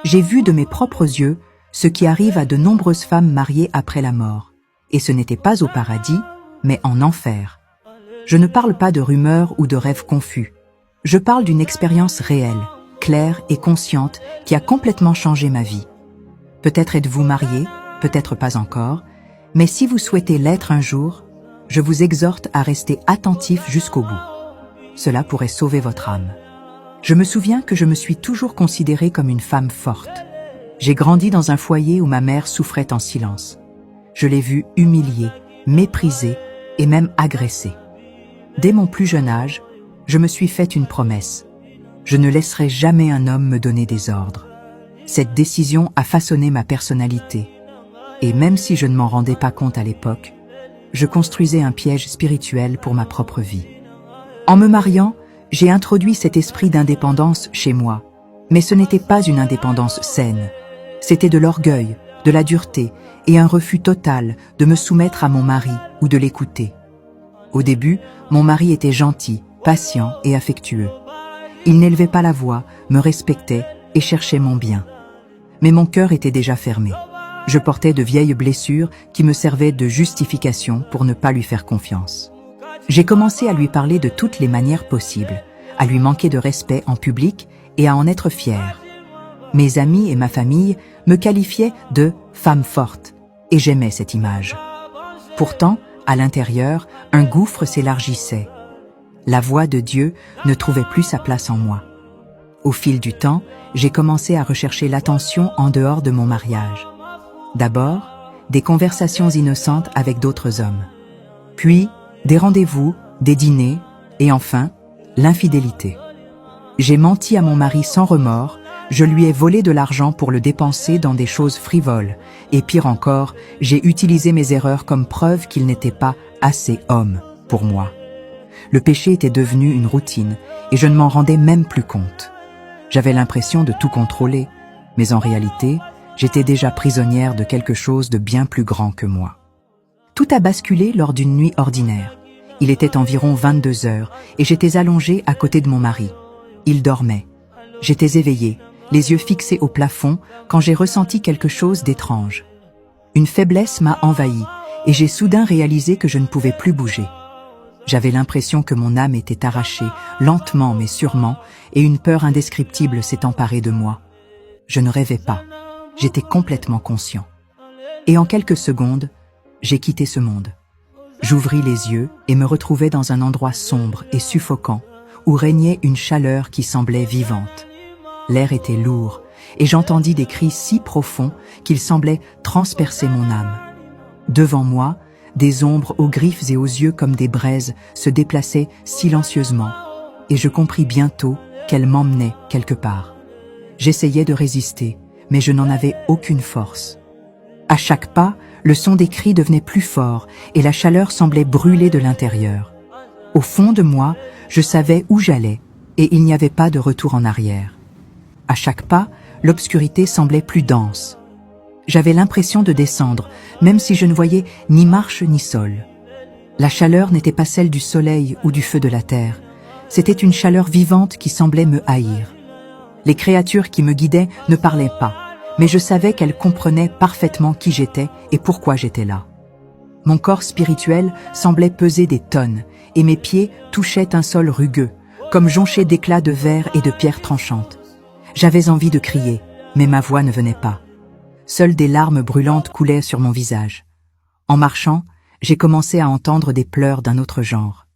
J'ai vu de mes propres yeux ce qui arrive à de nombreuses femmes mariées après la mort. Et ce n'était pas au paradis, mais en enfer. Je ne parle pas de rumeurs ou de rêves confus. Je parle d'une expérience réelle, claire et consciente qui a complètement changé ma vie. Peut-être êtes-vous marié, peut-être pas encore, mais si vous souhaitez l'être un jour, je vous exhorte à rester attentif jusqu'au bout. Cela pourrait sauver votre âme. Je me souviens que je me suis toujours considérée comme une femme forte. J'ai grandi dans un foyer où ma mère souffrait en silence. Je l'ai vue humiliée, méprisée et même agressée. Dès mon plus jeune âge, je me suis fait une promesse. Je ne laisserai jamais un homme me donner des ordres. Cette décision a façonné ma personnalité. Et même si je ne m'en rendais pas compte à l'époque, je construisais un piège spirituel pour ma propre vie. En me mariant, j'ai introduit cet esprit d'indépendance chez moi. Mais ce n'était pas une indépendance saine. C'était de l'orgueil, de la dureté et un refus total de me soumettre à mon mari ou de l'écouter. Au début, mon mari était gentil, patient et affectueux. Il n'élevait pas la voix, me respectait et cherchait mon bien. Mais mon cœur était déjà fermé. Je portais de vieilles blessures qui me servaient de justification pour ne pas lui faire confiance. J'ai commencé à lui parler de toutes les manières possibles, à lui manquer de respect en public et à en être fière. Mes amis et ma famille me qualifiaient de « femme forte » et j'aimais cette image. Pourtant, à l'intérieur, un gouffre s'élargissait. La voix de Dieu ne trouvait plus sa place en moi. Au fil du temps, j'ai commencé à rechercher l'attention en dehors de mon mariage. D'abord, des conversations innocentes avec d'autres hommes. Puis, des rendez-vous, des dîners, et enfin, l'infidélité. J'ai menti à mon mari sans remords, je lui ai volé de l'argent pour le dépenser dans des choses frivoles, et pire encore, j'ai utilisé mes erreurs comme preuve qu'il n'était pas assez homme pour moi. Le péché était devenu une routine, et je ne m'en rendais même plus compte. J'avais l'impression de tout contrôler, mais en réalité, j'étais déjà prisonnière de quelque chose de bien plus grand que moi. Tout a basculé lors d'une nuit ordinaire. Il était environ 22 heures, et j'étais allongée à côté de mon mari. Il dormait. J'étais éveillée, les yeux fixés au plafond, quand j'ai ressenti quelque chose d'étrange. Une faiblesse m'a envahie, et j'ai soudain réalisé que je ne pouvais plus bouger. J'avais l'impression que mon âme était arrachée, lentement mais sûrement, et une peur indescriptible s'est emparée de moi. Je ne rêvais pas. J'étais complètement conscient. Et en quelques secondes, j'ai quitté ce monde. J'ouvris les yeux et me retrouvai dans un endroit sombre et suffocant, où régnait une chaleur qui semblait vivante. L'air était lourd, et j'entendis des cris si profonds qu'ils semblaient transpercer mon âme. Devant moi, des ombres aux griffes et aux yeux comme des braises se déplaçaient silencieusement, et je compris bientôt qu'elles m'emmenaient quelque part. J'essayais de résister, mais je n'en avais aucune force. À chaque pas, le son des cris devenait plus fort, et la chaleur semblait brûler de l'intérieur. Au fond de moi, je savais où j'allais, et il n'y avait pas de retour en arrière. À chaque pas, l'obscurité semblait plus dense. J'avais l'impression de descendre, même si je ne voyais ni marche ni sol. La chaleur n'était pas celle du soleil ou du feu de la terre. C'était une chaleur vivante qui semblait me haïr. Les créatures qui me guidaient ne parlaient pas, mais je savais qu'elles comprenaient parfaitement qui j'étais et pourquoi j'étais là. Mon corps spirituel semblait peser des tonnes, et mes pieds touchaient un sol rugueux, comme jonchés d'éclats de verre et de pierres tranchantes. J'avais envie de crier, mais ma voix ne venait pas. Seules des larmes brûlantes coulaient sur mon visage. En marchant, j'ai commencé à entendre des pleurs d'un autre genre.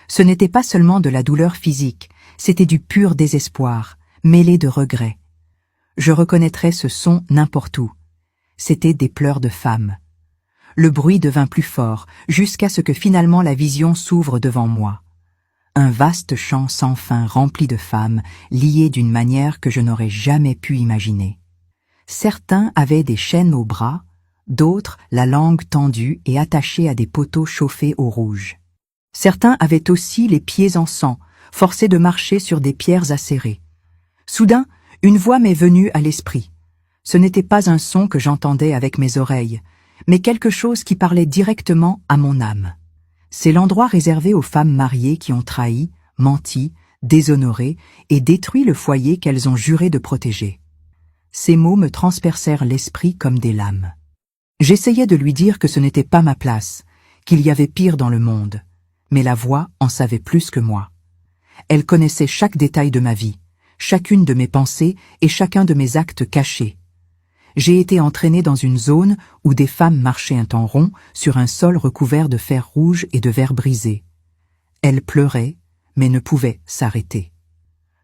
Ce n'était pas seulement de la douleur physique, c'était du pur désespoir, mêlé de regret. Je reconnaîtrais ce son n'importe où. C'étaient des pleurs de femmes. Le bruit devint plus fort, jusqu'à ce que finalement la vision s'ouvre devant moi. Un vaste champ sans fin rempli de femmes, liées d'une manière que je n'aurais jamais pu imaginer. Certains avaient des chaînes aux bras, d'autres la langue tendue et attachée à des poteaux chauffés au rouge. Certains avaient aussi les pieds en sang, forcés de marcher sur des pierres acérées. Soudain, une voix m'est venue à l'esprit. Ce n'était pas un son que j'entendais avec mes oreilles, mais quelque chose qui parlait directement à mon âme. C'est l'endroit réservé aux femmes mariées qui ont trahi, menti, déshonoré et détruit le foyer qu'elles ont juré de protéger. Ces mots me transpercèrent l'esprit comme des lames. J'essayais de lui dire que ce n'était pas ma place, qu'il y avait pire dans le monde, mais la voix en savait plus que moi. Elle connaissait chaque détail de ma vie, chacune de mes pensées et chacun de mes actes cachés. J'ai été entraîné dans une zone où des femmes marchaient un temps rond sur un sol recouvert de fer rouge et de verre brisé. Elles pleuraient, mais ne pouvaient s'arrêter.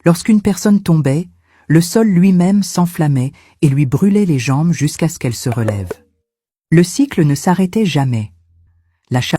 Lorsqu'une personne tombait, le sol lui-même s'enflammait et lui brûlait les jambes jusqu'à ce qu'elle se relève. Le cycle ne s'arrêtait jamais. La